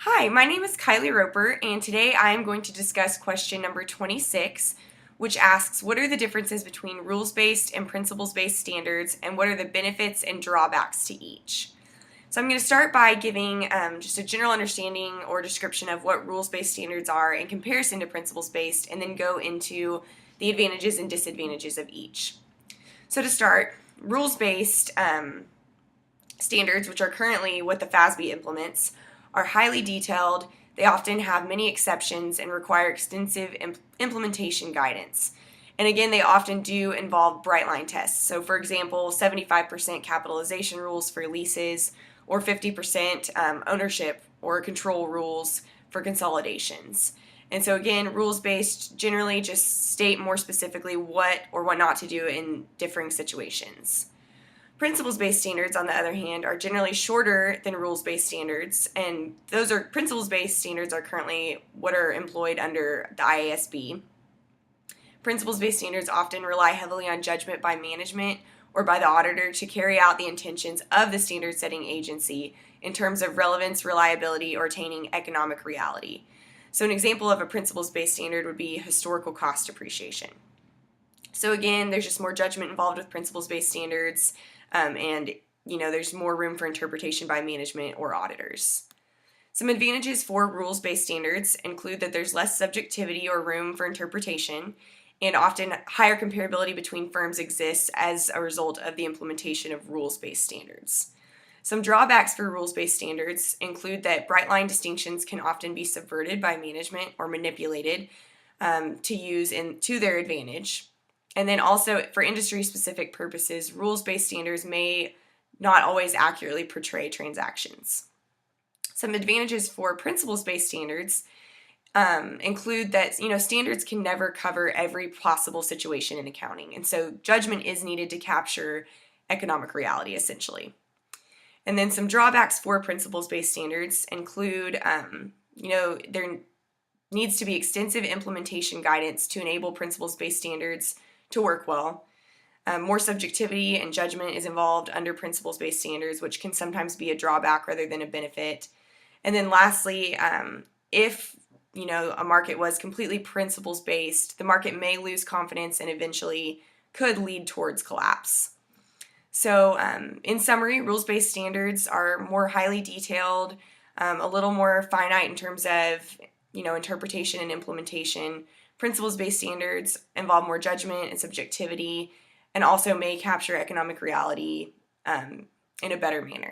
Hi, my name is Kylie Roper, and today I am going to discuss question number 26, which asks, what are the differences between rules-based and principles-based standards, and what are the benefits and drawbacks to each? So I'm going to start by giving just a general understanding or description of what rules-based standards are in comparison to principles-based, and then go into the advantages and disadvantages of each. So to start, rules-based standards, which are currently what the FASB implements, are highly detailed. They often have many exceptions and require extensive implementation guidance. And again, they often do involve bright line tests. So for example, 75% capitalization rules for leases, or 50% ownership or control rules for consolidations. And so again, rules-based generally just state more specifically what or what not to do in differing situations. Principles-based standards, on the other hand, are generally shorter than rules-based standards, and principles-based standards are currently what are employed under the IASB. Principles-based standards often rely heavily on judgment by management or by the auditor to carry out the intentions of the standard-setting agency in terms of relevance, reliability, or attaining economic reality. So an example of a principles-based standard would be historical cost appreciation. So again, there's just more judgment involved with principles-based standards, and there's more room for interpretation by management or auditors. Some advantages for rules-based standards include that there's less subjectivity or room for interpretation, and often higher comparability between firms exists as a result of the implementation of rules-based standards. Some drawbacks for rules-based standards include that bright line distinctions can often be subverted by management or manipulated to use to their advantage. And then also for industry-specific purposes, rules-based standards may not always accurately portray transactions. Some advantages for principles-based standards include that standards can never cover every possible situation in accounting, and so judgment is needed to capture economic reality, essentially. And then some drawbacks for principles-based standards include, there needs to be extensive implementation guidance to enable principles-based standards to work well. More subjectivity and judgment is involved under principles-based standards, which can sometimes be a drawback rather than a benefit. And then lastly, if a market was completely principles-based, the market may lose confidence and eventually could lead towards collapse. So in summary, rules-based standards are more highly detailed, a little more finite in terms of interpretation and implementation. Principles-based standards involve more judgment and subjectivity, and also may capture economic reality in a better manner.